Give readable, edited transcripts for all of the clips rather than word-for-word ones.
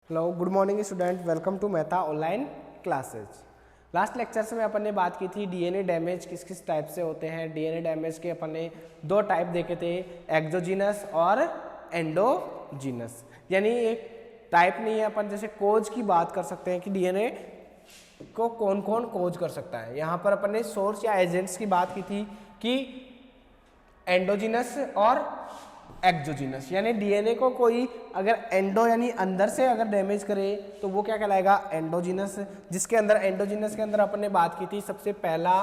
Hello good morning student, welcome to Mehta online classes. Last lectures में अपन ने बात की थी डीएनए डैमेज किस किस टाइप से होते हैं। डीएनए डैमेज के अपन ने दो टाइप देखे थे, एक्सोजीनस और एंडोजीनस। यानी एक टाइप नहीं है, अपन जैसे कोज की बात कर सकते हैं कि डीएनए को कौन कौन कोज कर सकता है। यहाँ पर अपन ने सोर्स या एजेंट्स की बात की थी कि एंडोजीनस और एक्सोजीनस, यानी डीएनए को कोई अगर एंडो यानी अंदर से अगर डैमेज करे तो वो क्या कहलाएगा, एंडोजीनस। जिसके अंदर एंडोजीनस के अंदर अपन ने बात की थी, सबसे पहला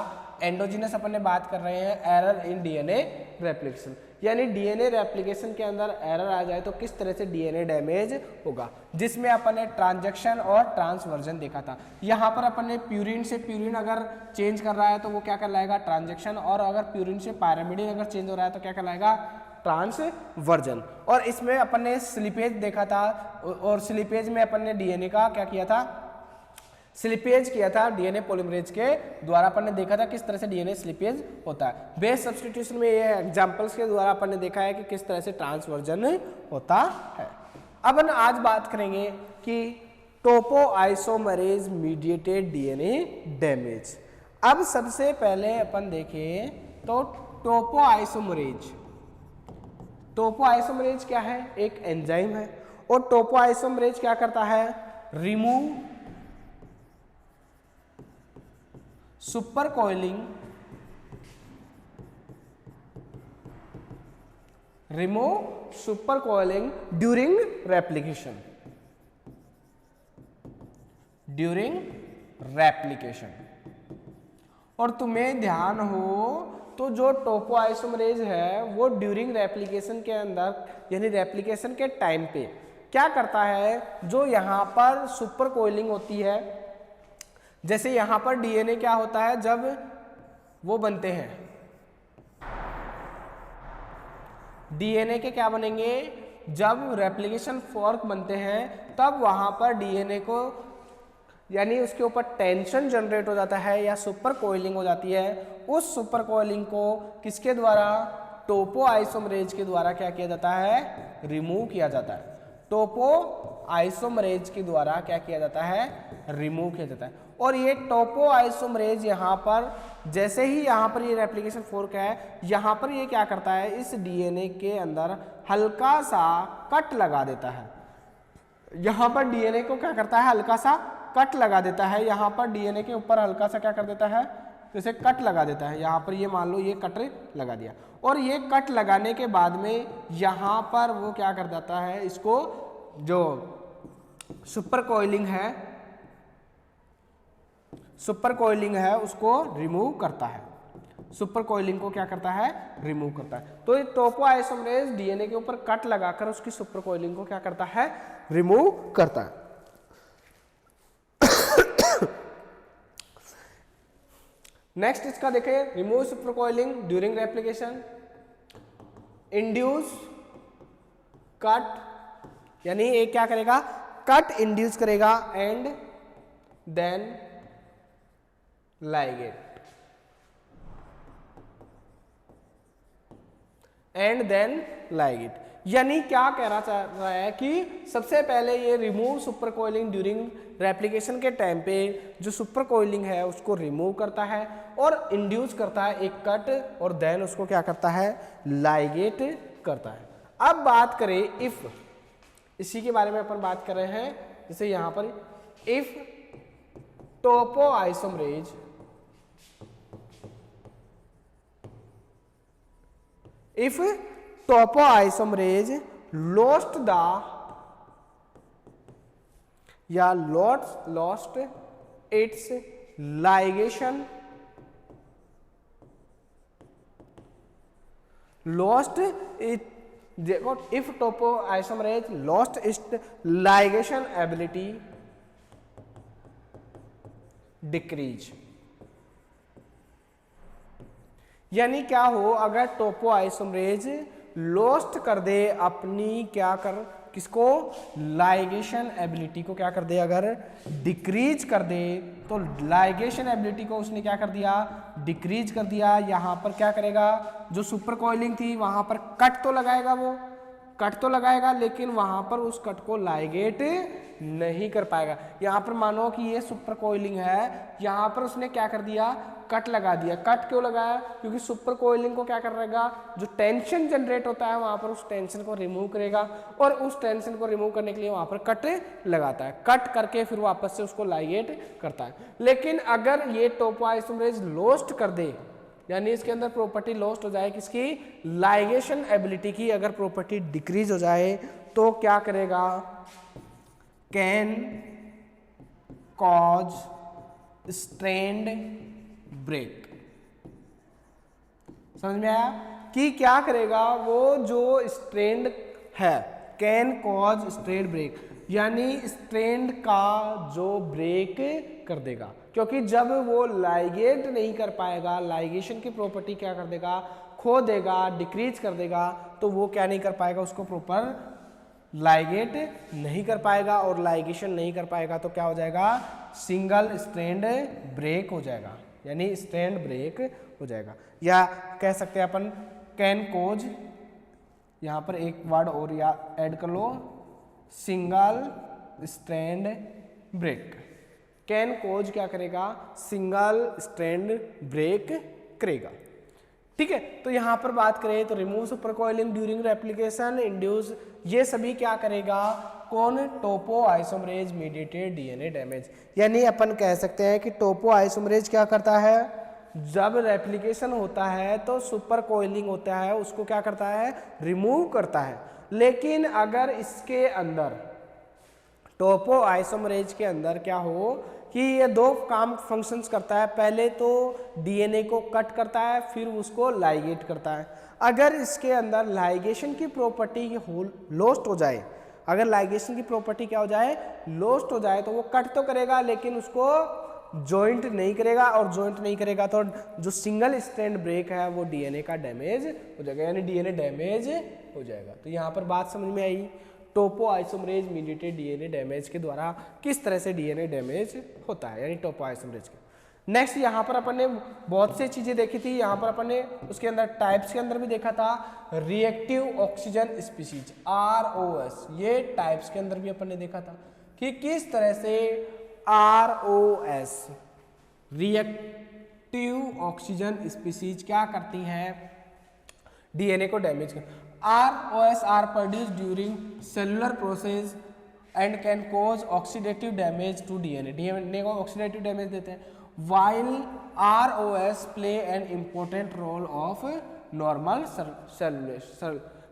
एंडोजीनस अपन ने बात कर रहे हैं एरर इन डीएनए रेप्लिकेशन, यानी डीएनए रेप्लिकेशन के अंदर एरर आ जाए तो किस तरह से डीएनए डैमेज होगा, जिसमें अपन ने ट्रांजैक्शन और ट्रांसवर्जन देखा था। यहाँ पर अपन ने प्यूरिन से प्यूरिन अगर चेंज कर रहा है तो वो क्या कहलाएगा, ट्रांजैक्शन, और अगर प्यूरिन से पायरामिडिन अगर चेंज हो रहा है तो क्या कहलाएगा, ट्रांसवर्जन। और इसमें अपन ने स्लिपेज देखा था, और स्लिपेज में अपन ने डीएनए का क्या किया था, स्लिपेज किया था डीएनए पॉलीमरेज के द्वारा। अपन ने देखा था किस तरह से डीएनए स्लिपेज होता है। बेस सब्स्टिट्यूशन में ये एग्जांपल्स के द्वारा अपन ने देखा है कि किस तरह से ट्रांसवर्जन होता है। अब हम आज बात करेंगे कि टोपोआइसोमरेज मीडिएटेड डीएनए डैमेज। अब सबसे पहले अपन देखें तो टोपोआइसोमरेज क्या है, एक एंजाइम है, और टोपोआइसोमरेज क्या करता है, remove super coiling during replication. और तुम्हें ध्यान हो तो जो टोपोआइसोमरेज है वो ड्यूरिंग रेप्लिकेशन के अंदर, यानी रेप्लिकेशन के टाइम पे क्या करता है, जो यहाँ पर सुपर कोइलिंग होती है, जैसे यहाँ पर डीएनए क्या होता है जब वो बनते हैं, डीएनए के क्या बनेंगे, जब रेप्लिकेशन फॉर्क बनते हैं तब वहाँ पर डीएनए को, यानी उसके ऊपर टेंशन जनरेट हो जाता है या सुपर कोइलिंग हो जाती है। उस सुपर कोइलिंग को किसके द्वारा, टोपोआइसोमरेज के द्वारा क्या किया जाता है, रिमूव किया जाता है। टोपोआइसोमरेज के द्वारा क्या किया जाता है, रिमूव किया जाता है। और ये टोपोआइसोमरेज यहाँ पर जैसे ही यहाँ पर ये रेप्लिकेशन फोर्क है, यहाँ पर ये क्या करता है, इस डीएनए के अंदर हल्का सा कट लगा देता है। यहाँ पर डीएनए को क्या करता है, हल्का सा कट लगा देता है। यहाँ पर डीएनए के ऊपर हल्का सा क्या कर देता है, जैसे कट लगा देता है। यहाँ पर ये मान लो ये कट लगा दिया, और ये कट लगाने के बाद में यहाँ पर वो क्या कर देता है, इसको जो सुपर कोइलिंग है उसको रिमूव करता है। सुपर कोइलिंग को क्या करता है, रिमूव करता है। तो ये टोपोआइसोमरेज डीएनए के ऊपर कट लगाकर उसकी सुपर कोइलिंग को क्या करता है, रिमूव करता है। नेक्स्ट इसका देखें, remove super coiling during replication, induce cut, यानी ये क्या करेगा, कट इंड्यूस करेगा, एंड देन लाइगेट, यानी क्या कहना चाह रहा है कि सबसे पहले ये remove super coiling during replication के टाइम पे जो सुपर कोइलिंग है उसको रिमूव करता है और इंड्यूस करता है एक कट, और देन उसको क्या करता है, लाइगेट करता है। अब बात करें इफ, इसी के बारे में अपन बात कर रहे हैं। जैसे यहां पर if topoisomerase lost its ligation, if topoisomerase lost its ligation ability decrease, यानी क्या हो, अगर टोपोआइसोमरेज लॉस्ट कर दे अपनी क्या कर, किसको, लाइगेशन एबिलिटी को क्या कर दे, अगर डिक्रीज कर दे, तो लाइगेशन एबिलिटी को उसने क्या कर दिया, डिक्रीज कर दिया। यहाँ पर क्या करेगा, जो सुपर कॉइलिंग थी वहां पर कट तो लगाएगा, वो कट तो लगाएगा, लेकिन वहां पर उस कट को लाइगेट नहीं कर पाएगा। यहाँ पर मानो कि ये सुपर कोइलिंग है, यहाँ पर उसने क्या कर दिया, कट लगा दिया। कट क्यों लगाया, क्योंकि सुपर कोइलिंग को क्या करेगा, जो टेंशन जनरेट होता है वहाँ पर उस टेंशन को रिमूव करेगा, और उस टेंशन को रिमूव करने के लिए वहाँ पर कट लगाता है। कट करके फिर वापस से उसको लाइगेट करता है। लेकिन अगर ये टोपोआइसोमरेज लॉस्ट कर दे, यानी इसके अंदर प्रॉपर्टी लॉस्ट हो जाए किसकी, लाइगेशन एबिलिटी की, अगर प्रॉपर्टी डिक्रीज हो जाए तो क्या करेगा, कैन कॉज स्ट्रेंड ब्रेक। समझ में आया कि क्या करेगा, वो जो स्ट्रेंड है, कैन कॉज स्ट्रेंड ब्रेक, यानी स्ट्रेंड का जो ब्रेक कर देगा, क्योंकि जब वो लाइगेट नहीं कर पाएगा, लाइगेशन की प्रॉपर्टी क्या कर देगा, खो देगा, डिक्रीज कर देगा, तो वो क्या नहीं कर पाएगा, उसको प्रॉपर लाइगेट नहीं कर पाएगा, और लाइगेशन नहीं कर पाएगा तो क्या हो जाएगा, सिंगल स्ट्रैंड ब्रेक हो जाएगा, यानी स्ट्रैंड ब्रेक हो जाएगा। या कह सकते हैं अपन कैन कोज, यहाँ पर एक वर्ड और या ऐड कर लो, single strand break. Can cause क्या करेगा, सिंगल स्ट्रैंड ब्रेक करेगा। ठीक है, तो यहाँ पर बात करें तो remove super coiling during replication, induce, ये सभी क्या करेगा, कौन, टोपो आइसोमरेज मीडिएटेड डीएनए डैमेज। यानी अपन कह सकते हैं कि टोपो आइसोमरेज क्या करता है, जब रेप्लिकेशन होता है तो सुपर कोइलिंग होता है, उसको क्या करता है, रिमूव करता है। लेकिन अगर इसके अंदर टोपो आइसोमरेज के अंदर क्या हो कि ये दो काम फंक्शंस करता है, पहले तो डीएनए को कट करता है, फिर उसको लाइगेट करता है। अगर इसके अंदर लाइगेशन की प्रॉपर्टी लॉस्ट हो जाए, अगर लाइगेशन की प्रॉपर्टी क्या हो जाए, लॉस्ट हो जाए, तो वो कट तो करेगा लेकिन उसको जॉइंट नहीं करेगा, और जॉइंट नहीं करेगा तो जो सिंगल स्ट्रैंड ब्रेक है वो डीएनए का डैमेज हो जाएगा, यानी डीएनए डैमेज हो जाएगा। तो यहाँ पर बात समझ में आई, टोपो आइसोमरेज मीडिएटेड डीएनए डैमेज के द्वारा किस तरह से डीएनए डैमेज होता है, यानी टोपो आइसोमरेज के। नेक्स्ट यहाँ पर अपन ने बहुत सी चीजें देखी थी, यहाँ पर अपन ने उसके अंदर टाइप्स के अंदर भी देखा था, रिएक्टिव ऑक्सीजन स्पीशीज ROS, ये टाइप्स के अंदर भी अपन ने देखा था कि किस तरह से ROS रिएक्टिव ऑक्सीजन स्पीशीज क्या करती हैं, डीएनए को डैमेज कर। ROS are produced during cellular process and can cause oxidative damage to DNA. DNA को oxidative damage देते हैं। While ROS play an important role of normal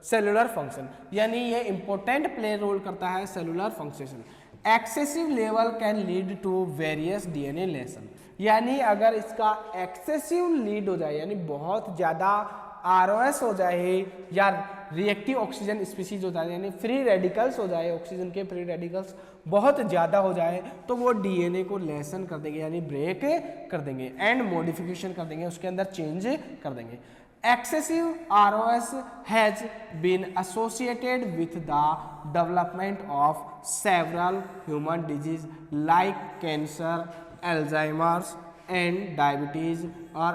cellular function, यानी ये important play role करता है cellular function. Excessive level can lead to various DNA lesion. यानी अगर इसका excessive lead हो जाए, यानी बहुत ज़्यादा ROS हो जाए या रिएक्टिव ऑक्सीजन स्पीशीज हो जाए, यानी फ्री रेडिकल्स हो जाए, ऑक्सीजन के फ्री रेडिकल्स बहुत ज़्यादा हो जाए, तो वो डीएनए को लेसन कर देंगे, यानी ब्रेक कर देंगे एंड मॉडिफिकेशन कर देंगे, उसके अंदर चेंज कर देंगे। Excessive ROS has been associated with the development of several human diseases like cancer, Alzheimer's and diabetes or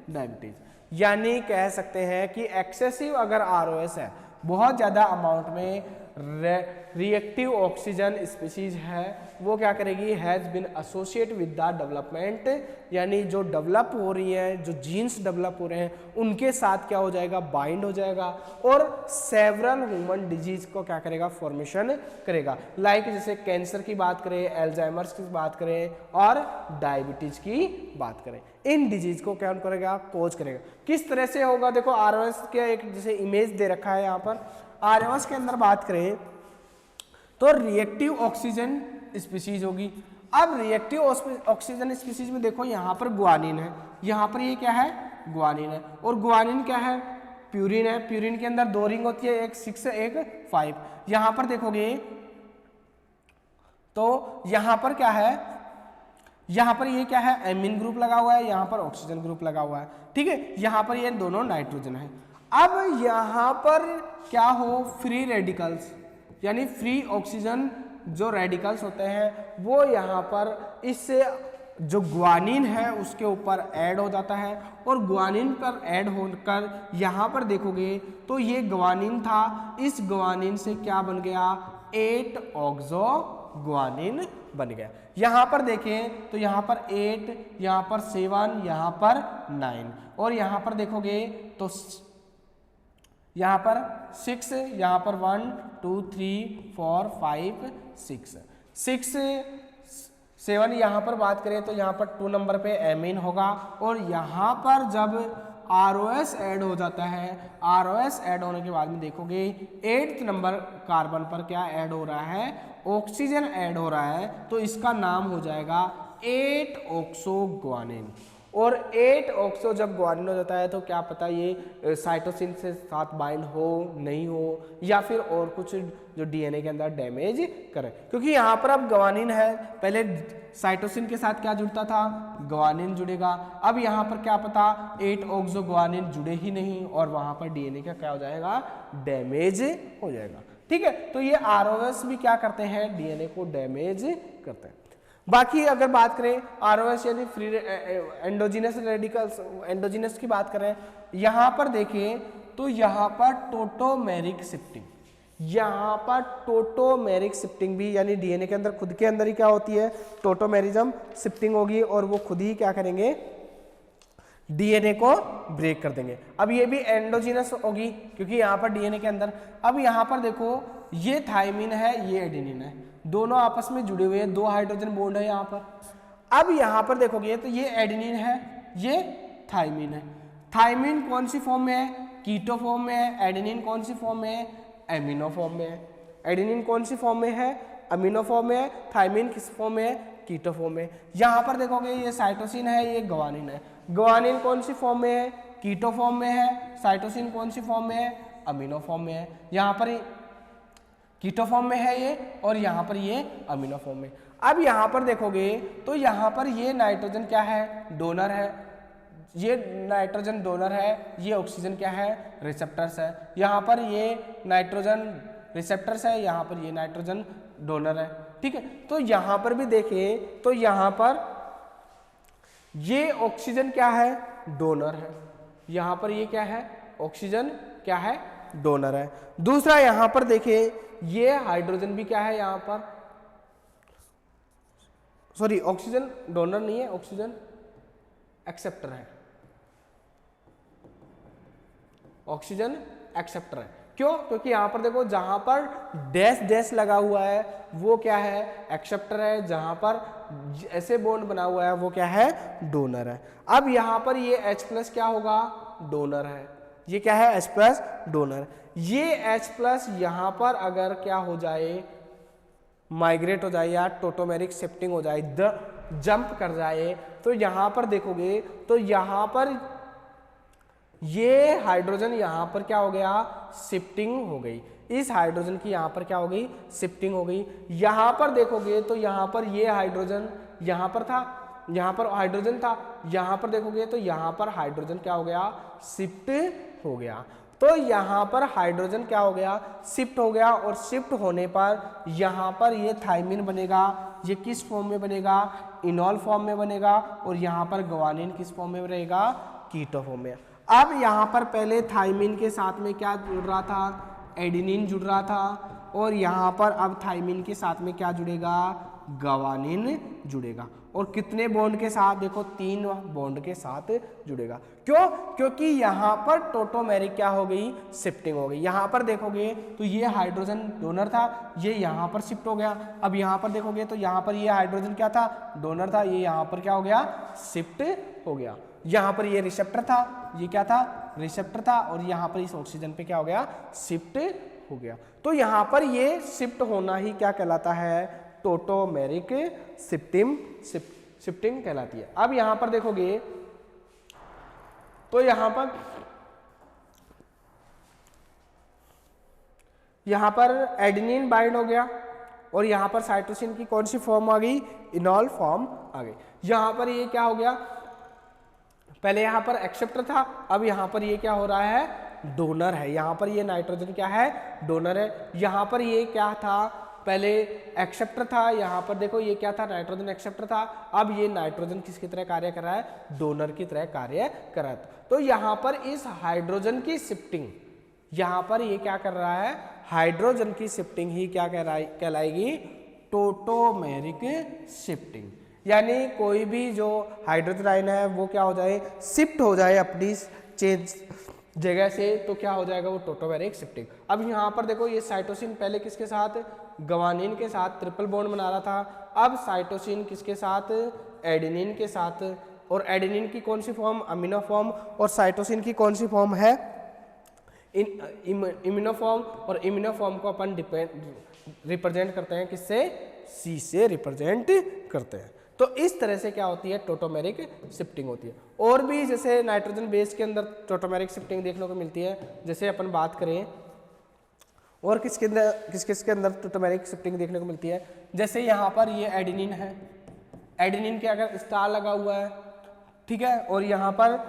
diabetes। यानी कह सकते हैं कि एक्सेसिव अगर ROS है, बहुत ज़्यादा अमाउंट में रिएक्टिव ऑक्सीजन स्पीशीज है, वो क्या करेगी, has been associate with the development, यानी जो डेवलप हो रही है, जो जीन्स डेवलप हो रहे हैं उनके साथ क्या हो जाएगा, बाइंड हो जाएगा, और सेवरल ह्यूमन डिजीज को क्या करेगा, फॉर्मेशन करेगा। लाइक जैसे कैंसर की बात करें, एल्जाइमर्स की बात करें और डायबिटीज की बात करें, इन डिजीज को क्या करेगा, कोज करेगा। किस तरह से होगा, देखो ROS के एक जैसे इमेज दे रखा है यहाँ पर, ROS के अंदर बात करें तो रिएक्टिव ऑक्सीजन स्पीशीज होगी। अब रिएक्टिव ऑक्सीजन स्पीशीज में देखो यहाँ पर ग्वानिन है, यहाँ पर ये क्या है, ग्वानिन है, और ग्वानिन क्या है, प्यूरिन है। प्यूरिन के अंदर दो रिंग होती है, एक 6 एक 5। यहाँ पर देखोगे तो यहाँ पर क्या है, यहाँ पर ये क्या है, एमीन ग्रुप लगा हुआ है, यहाँ पर ऑक्सीजन ग्रुप लगा हुआ है, ठीक है। यहाँ पर ये दोनों नाइट्रोजन है। अब यहाँ पर क्या हो, फ्री रेडिकल्स, यानी फ्री ऑक्सीजन जो रेडिकल्स होते हैं वो यहाँ पर इससे जो ग्वानिन है उसके ऊपर ऐड हो जाता है, और ग्वानिन पर ऐड होकर यहाँ पर देखोगे तो ये ग्वानिन था, इस ग्वानिन से क्या बन गया, 8 ऑक्सो ग्वानिन बन गया। यहाँ पर देखें तो यहाँ पर 8, यहाँ पर 7, यहाँ पर 9 और यहाँ पर देखोगे तो यहाँ पर 6, यहाँ पर 1 2 3 4 5 6 6 7 यहाँ पर बात करें तो यहाँ पर 2 नंबर पे एमीन होगा और यहाँ पर जब ROS ऐड हो जाता है, ROS ऐड होने के बाद में देखोगे 8th नंबर कार्बन पर क्या ऐड हो रहा है, ऑक्सीजन ऐड हो रहा है, तो इसका नाम हो जाएगा 8 ऑक्सो ग्वानिन। और 8 ऑक्सो जब ग्वानिन हो जाता है तो क्या पता ये साइटोसिन से साथ बाइंड हो नहीं हो या फिर और कुछ जो डीएनए के अंदर डैमेज करे, क्योंकि यहाँ पर अब ग्वानिन है, पहले साइटोसिन के साथ क्या जुड़ता था, ग्वानिन जुड़ेगा। अब यहाँ पर क्या पता 8 ऑक्सो ग्वानिन जुड़े ही नहीं और वहाँ पर डीएनए का क्या हो जाएगा, डैमेज हो जाएगा। ठीक है, तो ये ROS भी क्या करते हैं, डीएनए को डैमेज करते हैं। बाकी अगर बात करें ROS यानी फ्री एंडोजिनस रेडिकल्स, एंडोजिनस की बात करें, यहाँ पर देखें तो यहाँ पर टोटोमेरिक शिफ्टिंग, यहाँ पर टोटोमेरिक शिफ्टिंग भी यानी डीएनए के अंदर खुद के अंदर ही क्या होती है, टोटोमेरिज्म शिफ्टिंग होगी और वो खुद ही क्या करेंगे, डीएनए को ब्रेक कर देंगे। अब ये भी एंडोजिनस होगी क्योंकि यहाँ पर डीएनए के अंदर, अब यहाँ पर देखो ये थायमिन है, ये एडेनिन है, दोनों आपस में जुड़े हुए हैं, 2 हाइड्रोजन बॉन्ड है यहाँ पर। अब यहाँ पर देखोगे तो ये एडेनिन है, ये थायमिन है। थायमिन कौन सी फॉर्म में है, कीटो फॉर्म में है। एडेनिन कौन सी फॉर्म में है, एमिनो फॉर्म में है। एडेनिन कौन सी फॉर्म में है, अमीनो फॉर्म में है। थायमिन किस फॉर्म में है, कीटो फॉर्म में। यहाँ पर देखोगे ये साइटोसिन है, ये ग्वानिन है। ग्वानिन कौन सी फॉर्म में है, कीटो फॉर्म में है। साइटोसिन कौन सी फॉर्म में है, अमीनो फॉर्म में है। यहाँ पर कीटो फॉर्म में है ये और यहाँ पर ये अमीनो फॉर्म में। अब यहाँ पर देखोगे तो यहाँ पर ये नाइट्रोजन क्या है, डोनर है, ये नाइट्रोजन डोनर है, ये ऑक्सीजन क्या है, रिसेप्टर्स है। यहाँ पर ये नाइट्रोजन रिसेप्टर्स है, यहाँ पर ये नाइट्रोजन डोनर है। ठीक है, तो यहाँ पर भी देखें तो यहाँ पर ये ऑक्सीजन क्या है, डोनर है। यहाँ पर ये क्या है, ऑक्सीजन क्या है, डोनर है। दूसरा यहाँ पर देखें ये हाइड्रोजन भी क्या है, यहाँ पर सॉरी ऑक्सीजन डोनर नहीं है, ऑक्सीजन एक्सेप्टर है, ऑक्सीजन एक्सेप्टर है। क्यों, क्योंकि यहाँ पर देखो जहां पर डैश डैश लगा हुआ है वो क्या है, एक्सेप्टर है, जहां पर ऐसे बॉन्ड बना हुआ है वो क्या है, डोनर है। अब यहाँ पर ये H+ क्या होगा, डोनर है, ये क्या है, H+ डोनर। ये H+ यहाँ पर अगर क्या हो जाए, माइग्रेट हो जाए या टोटोमेरिक शिफ्टिंग हो जाए, जंप कर जाए, तो यहाँ पर देखोगे तो यहाँ पर ये हाइड्रोजन यहाँ पर क्या हो गया, शिफ्टिंग हो गई। इस हाइड्रोजन की यहाँ पर क्या हो गई, शिफ्टिंग हो गई। यहाँ पर देखोगे तो यहाँ पर ये हाइड्रोजन यहाँ पर था, यहाँ पर हाइड्रोजन था, यहाँ पर देखोगे तो यहाँ पर हाइड्रोजन क्या हो गया, शिफ्ट हो गया। तो यहाँ पर हाइड्रोजन क्या हो गया, शिफ्ट हो गया और शिफ्ट होने पर यहाँ पर ये थायमिन बनेगा। ये किस फॉर्म में बनेगा, इनॉल फॉर्म में बनेगा और यहाँ पर ग्वानिन किस फॉर्म में रहेगा, कीटो फॉर्म में। अब यहाँ पर पहले थायमिन के साथ में क्या जुड़ रहा था, एडेनिन जुड़ रहा था और यहाँ पर अब थायमिन के साथ में क्या जुड़ेगा, ग्वानिन जुड़ेगा। और कितने बॉन्ड के साथ, देखो 3 बॉन्ड के साथ जुड़ेगा। क्यों, क्योंकि यहाँ पर टोटोमेरिक क्या हो गई, शिफ्टिंग हो गई। यहाँ पर देखोगे तो ये हाइड्रोजन डोनर था, ये यहाँ पर शिफ्ट हो गया। अब यहाँ पर देखोगे तो यहाँ पर ये हाइड्रोजन क्या था, डोनर था, ये यहाँ पर क्या हो गया, शिफ्ट हो गया। यहाँ पर ये रिसेप्टर था, ये क्या था, रिसेप्टर था और यहाँ पर इस ऑक्सीजन पे क्या हो गया, शिफ्ट हो गया। तो यहाँ पर ये शिफ्ट होना ही क्या कहलाता है, टोटोमेरिक शिफ्टिंग कहलाती है। अब यहाँ पर देखोगे तो यहाँ पर एडेनिन बाइंड हो गया और यहाँ पर साइटोसिन की कौन सी फॉर्म आ गई, इनॉल फॉर्म आ गई। यहाँ पर ये क्या हो गया, पहले यहाँ पर एक्सेप्टर था, अब यहाँ पर ये क्या हो रहा है, डोनर है। यहाँ पर ये नाइट्रोजन क्या है, डोनर है। यहाँ पर ये क्या था, पहले एक्सेप्टर था, यहाँ पर देखो ये क्या था, नाइट्रोजन एक्सेप्टर था। अब ये नाइट्रोजन किसकी तरह कार्य कर रहा है, डोनर की तरह कार्य कर रहा है। तो यहाँ पर इस हाइड्रोजन की शिफ्टिंग, यहाँ पर ये क्या कर रहा है, हाइड्रोजन की शिफ्टिंग ही क्या कहलाएगी, टोटोमेरिक शिफ्टिंग, यानी कोई भी जो हाइड्रोजन आयन है वो क्या हो जाए, शिफ्ट हो जाए अपनी चेंज जगह से, तो क्या हो जाएगा वो टोटोमेरिक शिफ्टिंग। अब यहाँ पर देखो ये साइटोसिन पहले किसके साथ, ग्वानिन के साथ ट्रिपल बॉन्ड बना रहा था, अब साइटोसिन किसके साथ, एडेनिन के साथ, और एडेनिन की कौन सी फॉर्म, अमीनो फॉर्म, और साइटोसिन की कौन सी फॉर्म है, इम्यूनो फॉर्म, और इम्यूनो फॉर्म को अपन रिप्रेजेंट करते हैं किससे, सी से रिप्रेजेंट करते हैं। तो इस तरह से क्या होती है, टोटोमेरिक शिफ्टिंग होती है। और भी जैसे नाइट्रोजन बेस के अंदर टोटोमेरिक शिफ्टिंग देखने को मिलती है, जैसे अपन बात करें और किसके अंदर किस अंदर टोटोमेरिक शिफ्टिंग देखने को मिलती है, जैसे यहाँ पर ये एडेनिन है, एडेनिन के अगर स्टार लगा हुआ है, ठीक है, और यहाँ पर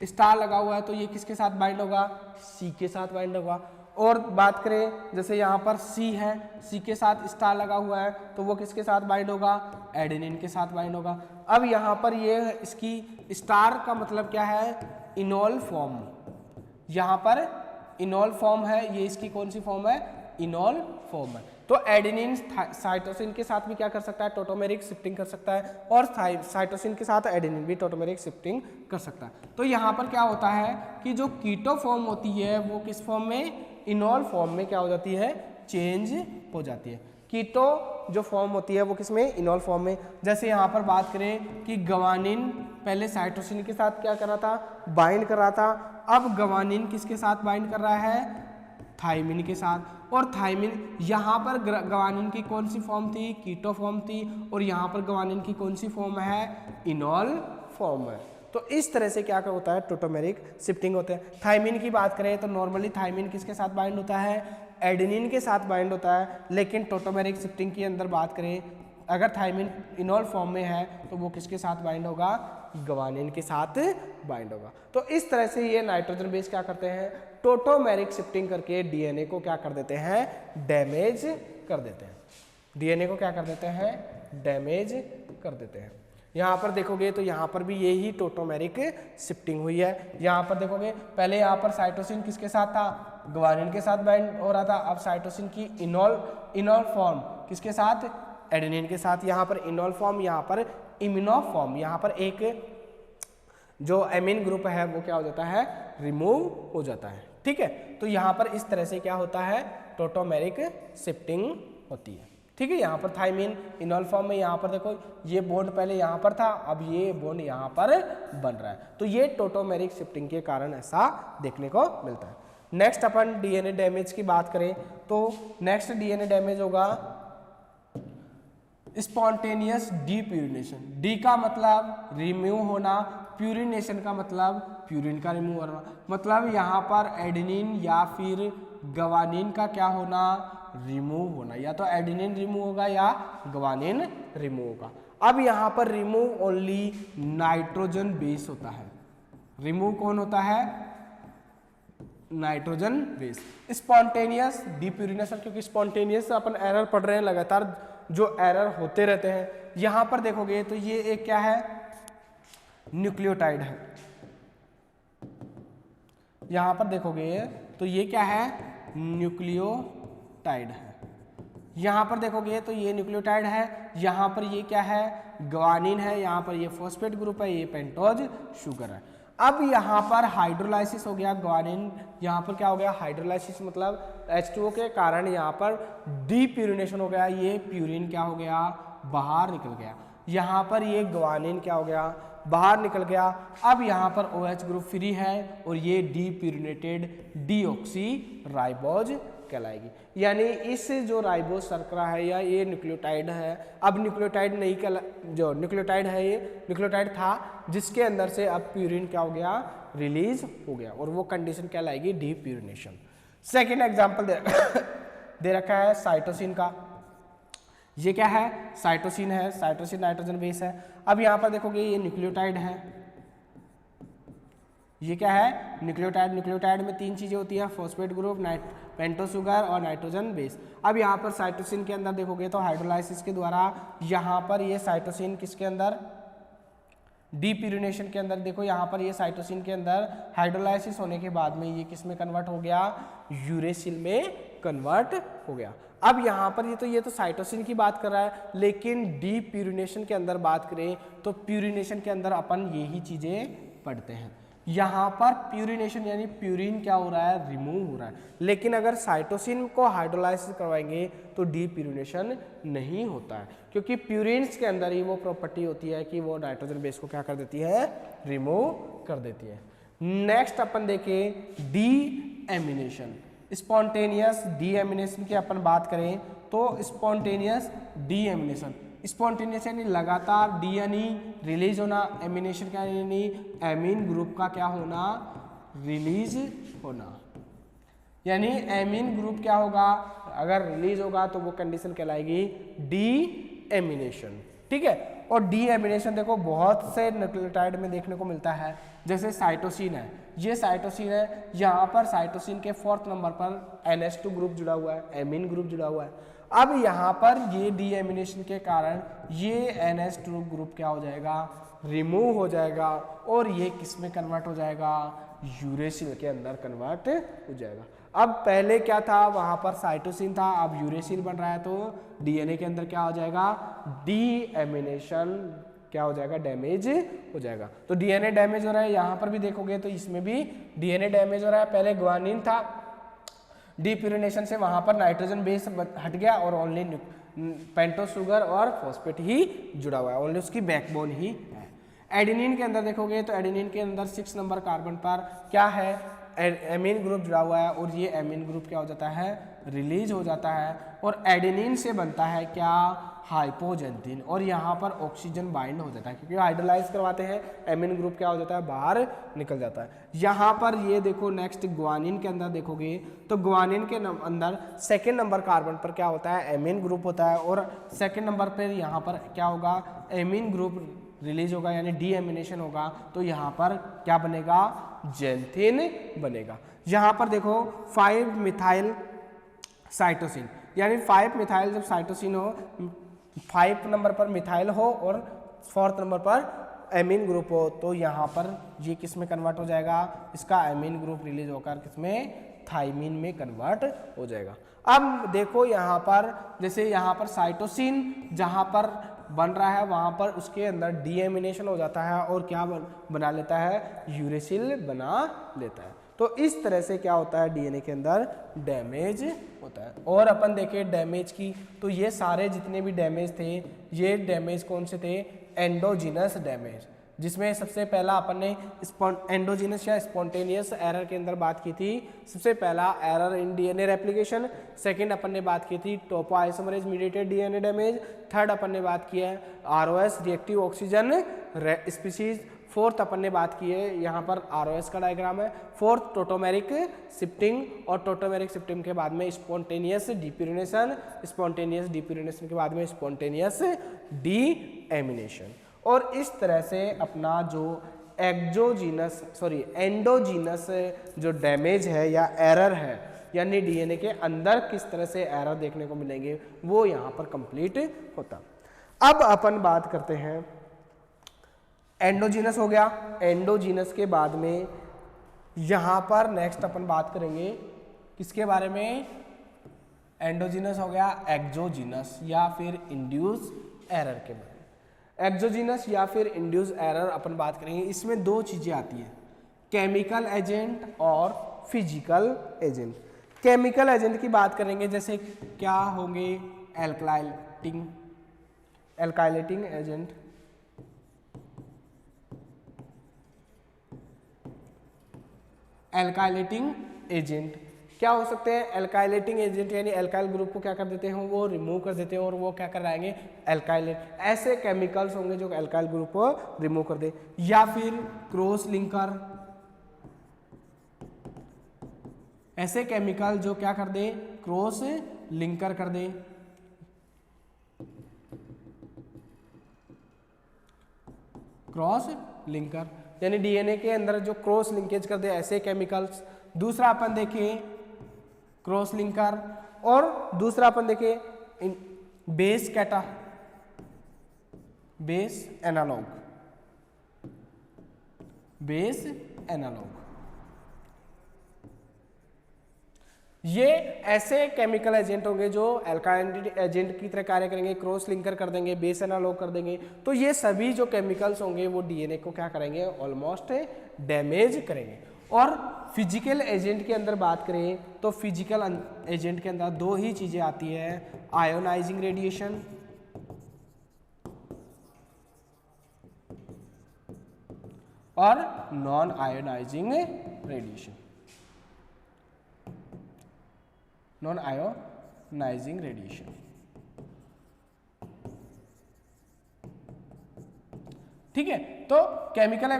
स्टार लगा हुआ है, तो ये किसके साथ बाइंड होगा, सी के साथ बाइंड होगा। और बात करें जैसे यहाँ पर सी है, सी के साथ स्टार लगा हुआ है, तो वो किसके साथ बाइंड होगा, एडेनिन के साथ बाइंड होगा। अब यहाँ पर ये इसकी स्टार का मतलब क्या है, इनोल फॉर्म, यहाँ पर इनोल फॉर्म है, ये इसकी कौन सी फॉर्म है, इनोल फॉर्म है। तो एडेनिन साइटोसिन के साथ भी क्या कर सकता है, टोटोमेरिक शिफ्टिंग कर सकता है, और साइटोसिन के साथ एडेनिन भी टोटोमेरिक शिफ्टिंग कर सकता है। तो यहाँ पर क्या होता है कि जो कीटो फॉर्म होती है वो किस फॉर्म में, इनोल फॉर्म में क्या हो जाती है, चेंज हो जाती है। कीटो जो फॉर्म होती है वो किसमें, इनोल फॉर्म में। जैसे यहाँ पर बात करें कि ग्वानिन पहले साइटोसिन के साथ क्या कर रहा था, बाइंड कर रहा था, अब ग्वानिन किसके साथ बाइंड कर रहा है, थाइमिन के साथ। और थाइमिन यहाँ पर ग्वानिन की कौन सी फॉर्म थी, कीटो फॉर्म थी, और यहाँ पर ग्वानिन की कौन सी फॉर्म है, इनोल फॉर्म है। तो इस तरह से क्या होता है, टोटोमेरिक शिफ्टिंग होते हैं। थाइमिन की बात करें तो नॉर्मली थाइमिन किसके साथ बाइंड होता है, एडेनिन के साथ बाइंड होता है, लेकिन टोटोमेरिक शिफ्टिंग के अंदर बात करें अगर थाइमिन इनोल फॉर्म में है तो वो किसके साथ बाइंड होगा, ग्वानिन के साथ बाइंड होगा। तो इस तरह से ये नाइट्रोजन बेस क्या करते हैं, टोटोमेरिक शिफ्टिंग करके डीएनए को क्या कर देते हैं, डैमेज कर देते हैं, डीएनए को क्या कर देते हैं, डैमेज कर देते हैं। यहाँ पर देखोगे तो यहाँ पर भी यही टोटोमेरिक शिफ्टिंग हुई है। यहाँ पर देखोगे पहले यहाँ पर साइटोसिन किसके साथ था, ग्वानिन के साथ बाइंड हो रहा था, अब साइटोसिन की इनोल फॉर्म किसके साथ, एडेनिन के साथ। यहाँ पर इनोल फॉर्म, यहाँ पर इम्यूनो फॉर्म, यहाँ पर एक जो एमिन ग्रुप है वो क्या हो जाता है, रिमूव हो जाता है, ठीक है। तो यहाँ पर इस तरह से क्या होता है, टोटोमेरिक शिफ्टिंग होती है, ठीक है। यहाँ पर थाइमिन इनोल फॉर्म में, यहाँ पर देखो ये बॉन्ड पहले यहाँ पर था, अब ये बॉन्ड यहाँ पर बन रहा है, तो ये टोटोमेरिक शिफ्टिंग के कारण ऐसा देखने को मिलता है। नेक्स्ट अपन डीएनए डैमेज की बात करें तो नेक्स्ट डीएनए डैमेज होगा स्पॉन्टेनियस डीप्यूरिनेशन। डी का मतलब रिमूव होना, प्यूरिनेशन का मतलब प्यूरिन का रिमूव होना, मतलब यहाँ पर एडेनिन या फिर ग्वानिन का क्या होना, रिमूव होना, या तो एडेनिन रिमूव होगा या ग्वानिन रिमूव होगा। अब यहाँ पर रिमूव ओनली नाइट्रोजन बेस होता है, रिमूव कौन होता है, नाइट्रोजन बेस। स्पॉन्टेनियस डीप्यूरिनेशन, क्योंकि स्पॉन्टेनियस अपन एरर पढ़ रहे हैं, लगातार जो एरर होते रहते हैं। यहाँ पर देखोगे तो ये एक क्या है, न्यूक्लियोटाइड है, यहाँ पर देखोगे तो ये क्या है, न्यूक्लियोटाइड है। यहाँ पर देखोगे तो ये न्यूक्लियोटाइड है, यहाँ पर ये क्या है, ग्वानिन है, यहाँ पर ये फॉस्फेट ग्रुप है, ये पेंटोज शुगर है। अब यहाँ पर हाइड्रोलाइसिस हो गया, ग्वानिन यहाँ पर क्या हो गया, हाइड्रोलाइसिस मतलब H2O के कारण यहाँ पर डीप्यूरिनेशन हो गया, ये प्यूरिन क्या हो गया, बाहर निकल गया। यहाँ पर ये ग्वानिन क्या हो गया, बाहर निकल गया। अब यहाँ पर OH ग्रुप फ्री है और ये डीप्यूरिनेटेड डीऑक्सी राइबोज कहलाएगी। यानी इस जो राइबोज शर्करा है या ये न्यूक्लियोटाइड है, अब न्यूक्लियोटाइड नहीं कहला, जो न्यूक्लियोटाइड है ये न्यूक्लियोटाइड था जिसके अंदर से अब प्यूरिन क्या हो गया, रिलीज हो गया, और वो कंडीशन क्या लाएगी, डीप्यूरिनेशन। सेकेंड एग्जाम्पल दे रखा है साइटोसिन का, ये क्या है, साइटोसिन है, साइटोसिन नाइट्रोजन बेस है। अब यहाँ पर देखोगे ये न्यूक्लियोटाइड है, ये क्या है, न्यूक्लियोटाइड। न्यूक्लियोटाइड में तीन चीजें होती है, फॉस्फेट ग्रुप, पेंटोज शुगर और नाइट्रोजन बेस। अब यहाँ पर साइटोसिन के अंदर देखोगे तो हाइड्रोलाइसिस के द्वारा यहाँ पर ये साइटोसिन किसके अंदर, डीप्यूरिनेशन के अंदर, देखो यहाँ पर ये साइटोसिन के अंदर हाइड्रोलाइसिस होने के बाद में ये किस में कन्वर्ट हो गया, यूरेसिल में कन्वर्ट हो गया। अब यहाँ पर ये तो साइटोसिन की बात कर रहा है, लेकिन डीप्यूरिनेशन के अंदर बात करें तो प्यूरिनेशन के अंदर अपन यही चीजें पढ़ते हैं। यहाँ पर प्यूरिनेशन यानी प्यूरिन क्या हो रहा है, रिमूव हो रहा है, लेकिन अगर साइटोसिन को हाइड्रोलाइसिस करवाएंगे तो डीप्यूरिनेशन नहीं होता है, क्योंकि प्यूरिन्स के अंदर ही वो प्रॉपर्टी होती है कि वो नाइट्रोजन बेस को क्या कर देती है, रिमूव कर देती है। नेक्स्ट अपन देखें deamination, spontaneous deamination की अपन बात करें तो स्पॉन्टेनियस डी एमिनेशन, स्पॉन्टेनियस यानी लगातार, डी यानी रिलीज होना, एमिनेशन क्या यानी एमीन ग्रुप का क्या होना, रिलीज होना, यानी एमीन ग्रुप क्या होगा, अगर रिलीज होगा तो वो कंडीशन कहलाएगी डी एमिनेशन। ठीक है, और डी एमिनेशन देखो बहुत से न्यूक्लियोटाइड में देखने को मिलता है, जैसे साइटोसिन है, ये साइटोसिन है, यहाँ पर साइटोसिन के 4th नंबर पर NH2 ग्रुप जुड़ा हुआ है, एमीन ग्रुप जुड़ा हुआ है। अब यहाँ पर ये डीएमिनेशन के कारण ये NH2 ग्रुप क्या हो जाएगा, रिमूव हो जाएगा, और ये किस में कन्वर्ट हो जाएगा, यूरेसिल के अंदर कन्वर्ट हो जाएगा। अब पहले क्या था, वहाँ पर साइटोसिन था, अब यूरेसिल बन रहा है, तो डीएनए के अंदर क्या हो जाएगा, डीएमिनेशन क्या हो जाएगा, डैमेज हो जाएगा। तो डीएनए डैमेज हो रहा है, यहाँ पर भी देखोगे तो इसमें भी डीएनए डैमेज हो रहा है। पहले ग्वानिन था, डीप्यूरिनेशन से वहां पर नाइट्रोजन बेस हट गया और ओनली पेंटोस शुगर और फॉस्फेट ही जुड़ा हुआ है, ओनली उसकी बैकबोन ही है। एडेनिन के अंदर देखोगे तो एडेनिन के अंदर 6 नंबर कार्बन पर क्या है, एमीन ग्रुप जुड़ा हुआ है, और ये एमीन ग्रुप क्या हो जाता है, रिलीज हो जाता है, और एडेनिन से बनता है क्या, हाइपोजेंथिन, और यहाँ पर ऑक्सीजन बाइंड हो जाता है, क्योंकि हाइड्रोलाइज करवाते हैं, एमीन ग्रुप क्या हो जाता है, बाहर निकल जाता है। यहाँ पर ये देखो नेक्स्ट ग्वानिन के अंदर देखोगे तो ग्वानिन के अंदर 2nd नंबर कार्बन पर क्या होता है, एमीन ग्रुप होता है, और 2nd नंबर पर यहाँ पर क्या होगा, एमीन ग्रुप रिलीज होगा, यानी डीएमिनेशन होगा, तो यहाँ पर क्या बनेगा, जेंथिन बनेगा। यहाँ पर देखो 5 मिथाइल साइटोसिन, यानी 5 मिथाइल जब साइटोसिन हो, 5 नंबर पर मिथाइल हो और 4th नंबर पर एमीन ग्रुप हो, तो यहाँ पर ये किस में कन्वर्ट हो जाएगा, इसका एमीन ग्रुप रिलीज होकर किसमें, थाइमीन में कन्वर्ट हो जाएगा। अब देखो यहाँ पर, जैसे यहाँ पर साइटोसिन जहाँ पर बन रहा है वहाँ पर उसके अंदर डीएमिनेशन हो जाता है, और क्या बना लेता है, यूरेसिल बना लेता है। तो इस तरह से क्या होता है, डीएनए के अंदर डैमेज होता है। और अपन देखें डैमेज की, तो ये सारे जितने भी डैमेज थे, ये डैमेज कौन से थे, एंडोजीनस डैमेज, जिसमें सबसे पहला अपन ने एंडोजीनस या स्पॉन्टेनियस एरर के अंदर बात की थी। सबसे पहला error in DNA replication, second अपन ने बात की थी topo isomerase mediated DNA damage, third अपन ने बात की है ROS reactive oxygen species, fourth अपन ने बात की है, यहाँ पर आरओएस का डायग्राम है, फोर्थ टोटोमेरिक शिफ्टिंग, और टोटोमेरिक शिफ्टिंग के बाद में स्पॉन्टेनियस डीप्यूरिनेशन, स्पॉन्टेनियस डीप्यूरिनेशन के बाद में स्पॉन्टेनियस डीएमिनेशन। और इस तरह से अपना जो एंडोजीनस जो डैमेज है या एरर है, यानी डीएनए के अंदर किस तरह से एरर देखने को मिलेंगे, वो यहाँ पर कंप्लीट होता। अब अपन बात करते हैं, एंडोजीनस हो गया, एंडोजीनस के बाद में यहाँ पर नेक्स्ट अपन बात करेंगे किसके बारे में, एंडोजीनस हो गया, एक्सोजीनस या फिर इंड्यूस एरर के बारे में। एक्सोजीनस या फिर इंड्यूस एरर अपन बात करेंगे, इसमें दो चीजें आती हैं, केमिकल एजेंट और फिजिकल एजेंट। केमिकल एजेंट की बात करेंगे, जैसे क्या होंगे, एल्काइलेटिंग एजेंट, एल्काइलेटिंग एजेंट क्या हो सकते हैं, एल्काइलेटिंग एजेंट यानी एल्काइल ग्रुप को क्या कर देते हैं, वो रिमूव कर देते हैं, और वो क्या कराएंगे, एल्काइलेट, ऐसे केमिकल्स होंगे जो एल्काइल ग्रुप को रिमूव कर दे। या फिर क्रॉस लिंकर, ऐसे केमिकल जो क्या कर दे, क्रॉस लिंकर कर दे। क्रॉस लिंकर यानी डीएनए के अंदर जो क्रॉस लिंकेज कर दे, ऐसे केमिकल्स। दूसरा अपन देखें क्रॉस लिंकर, और दूसरा अपन देखें बेस एनालॉग, ये ऐसे केमिकल एजेंट होंगे जो एल्काइल एजेंट की तरह कार्य करेंगे, क्रॉस लिंकर कर देंगे, बेस एनालॉग कर देंगे। तो ये सभी जो केमिकल्स होंगे वो डीएनए को क्या करेंगे, ऑलमोस्ट डैमेज करेंगे। और फिजिकल एजेंट के अंदर बात करें तो फिजिकल एजेंट के अंदर दो ही चीजें आती है, आयोनाइजिंग रेडिएशन और non ionizing radiation. Non ionizing radiation, ठीक है। तो केमिकल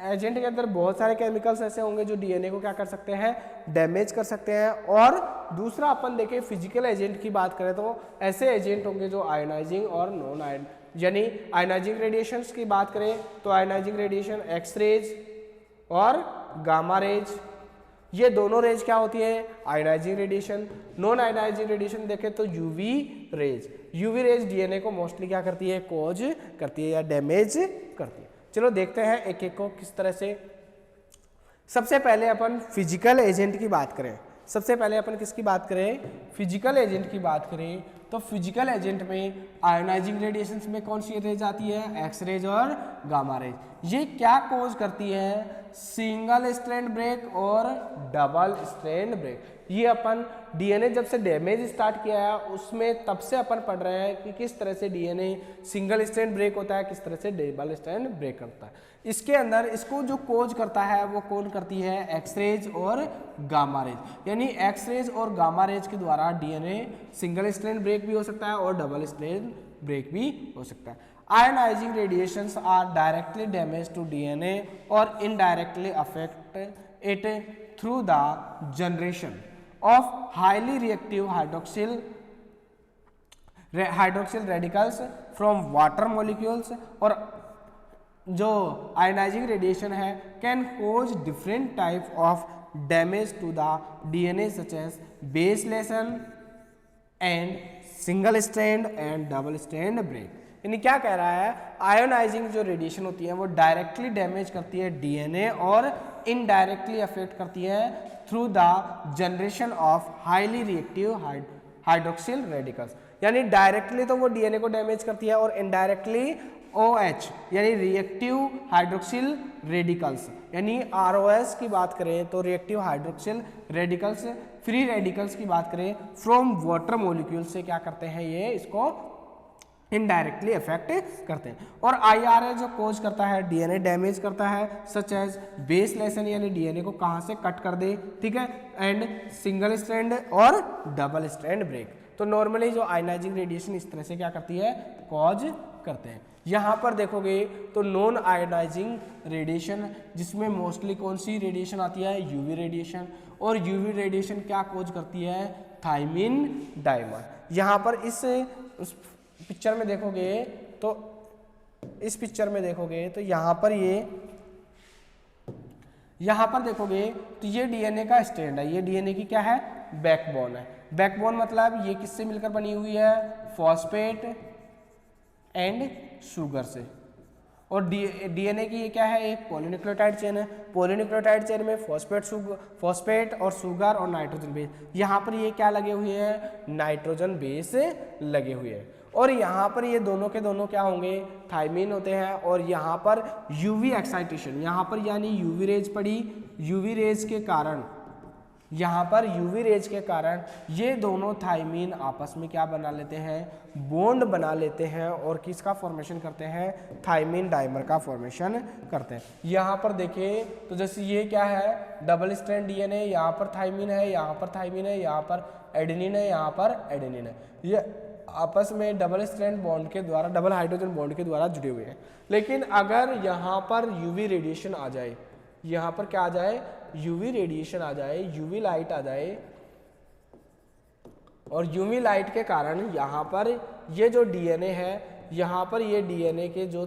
एजेंट के अंदर बहुत सारे केमिकल्स ऐसे होंगे जो डीएनए को क्या कर सकते हैं, डैमेज कर सकते हैं। और दूसरा अपन देखें फिजिकल एजेंट की बात करें तो ऐसे एजेंट होंगे जो आयोनाइजिंग और नॉन आयन, यानी आयोनाइजिंग रेडिएशंस की बात करें तो आयोनाइजिंग रेडिएशन एक्स रेज और गामा रेज, ये दोनों रेज क्या होती है, ionizing radiation. Non ionizing radiation देखें तो UV rays, UV rays DNA को मोस्टली क्या करती है, कॉज करती है या डैमेज करती है। चलो देखते हैं एक एक को किस तरह से। सबसे पहले अपन फिजिकल एजेंट की बात करें, सबसे पहले अपन किसकी बात करें, फिजिकल एजेंट की बात करें तो फिजिकल एजेंट में आयोनाइजिंग रेडिएशंस में कौन सी रेज आती है, एक्स रेज और गामा रेज। ये क्या कॉज करती है, सिंगल स्ट्रैंड ब्रेक और डबल स्ट्रैंड ब्रेक। ये अपन डीएनए जब से डैमेज स्टार्ट किया है उसमें तब से अपन पढ़ रहे हैं कि किस तरह से डीएनए सिंगल स्ट्रैंड ब्रेक होता है, किस तरह से डबल स्ट्रैंड ब्रेक करता है। इसके अंदर इसको जो कोज करता है वो कौन करती है, एक्स रेज और गामा रेज। यानी एक्स रेज और गामा रेज के द्वारा डीएनए सिंगल स्ट्रैंड ब्रेक भी हो सकता है और डबल स्ट्रैंड ब्रेक भी हो सकता है। Ionizing radiations are directly damage to DNA और indirectly affect it through the generation of highly reactive hydroxyl radicals from water molecules. और जो आयोनाइजिंग रेडिएशन है can cause different type of damage to the DNA such as base lesion and single strand and double strand break. यानी क्या कह रहा है, ionizing जो radiation होती है वो डायरेक्टली डैमेज करती है डीएनए और इनडायरेक्टली अफेक्ट करती है through the generation of highly reactive hydroxyl radicals. यानी डायरेक्टली तो वो डीएनए को डैमेज करती है और इनडायरेक्टली OH यानी रिएक्टिव हाइड्रोक्सिल रेडिकल्स, यानी ROS की बात करें तो reactive hydroxyl radicals, free radicals की बात करें फ्रॉम वाटर मॉलिक्यूल से क्या करते हैं, ये इसको इनडायरेक्टली अफेक्ट करते हैं। और IRA जो कोज करता है डीएनए डैमेज करता है सच एज बेस लेसन, यानी डीएनए को कहाँ से कट कर दे, ठीक है, एंड सिंगल स्ट्रैंड और डबल स्ट्रैंड ब्रेक। तो नॉर्मली जो आयोनाइजिंग रेडिएशन इस तरह से क्या करती है, कॉज करते हैं। यहाँ पर देखोगे तो नॉन आयोनाइजिंग रेडिएशन जिसमें मोस्टली कौन सी रेडिएशन आती है, यूवी रेडिएशन। और यूवी रेडिएशन क्या कोज करती है, थायमिन डाइमर। यहाँ पर इस पिक्चर में देखोगे तो इस पिक्चर में देखोगे तो यहाँ पर देखोगे तो ये डीएनए का स्ट्रैंड है, ये डीएनए की क्या है, बैकबोन है। बैकबोन मतलब ये किससे मिलकर बनी हुई है, फॉस्फेट एंड शुगर से। और डीएनए की ये क्या है, एक पॉलीन्यूक्लियोटाइड चेन है। पॉलीन्यूक्लियोटाइड चेन में फॉस्फेट और शुगर और नाइट्रोजन बेस, यहाँ पर ये क्या लगे हुए हैं, नाइट्रोजन बेस लगे हुए हैं। और यहाँ पर ये दोनों के दोनों क्या होंगे, थायमिन होते हैं। और यहाँ पर यूवी एक्साइटेशन, यहाँ पर यानी यूवी रेज पड़ी, यूवी रेज के कारण, यहाँ पर यूवी रेज के कारण ये दोनों थायमिन आपस में क्या बना लेते हैं, बॉन्ड बना लेते हैं और किसका फॉर्मेशन करते हैं, थायमिन डाइमर का फॉर्मेशन करते हैं। यहाँ पर देखें तो जैसे ये क्या है, डबल स्ट्रैंड डीएनए, यहाँ पर थायमिन है, यहाँ पर थायमिन है, यहाँ पर एडेनिन है, यहाँ पर एडेनिन है। ये आपस में डबल स्ट्रैंड बॉन्ड के द्वारा, डबल हाइड्रोजन बॉन्ड के द्वारा जुड़े हुए हैं। लेकिन अगर यहाँ पर यूवी रेडिएशन आ जाए, यहाँ पर क्या आ जाए, यूवी रेडिएशन आ जाए, यूवी लाइट आ जाए, और यूवी लाइट के कारण यहाँ पर ये जो डीएनए है, यहाँ पर ये डीएनए के जो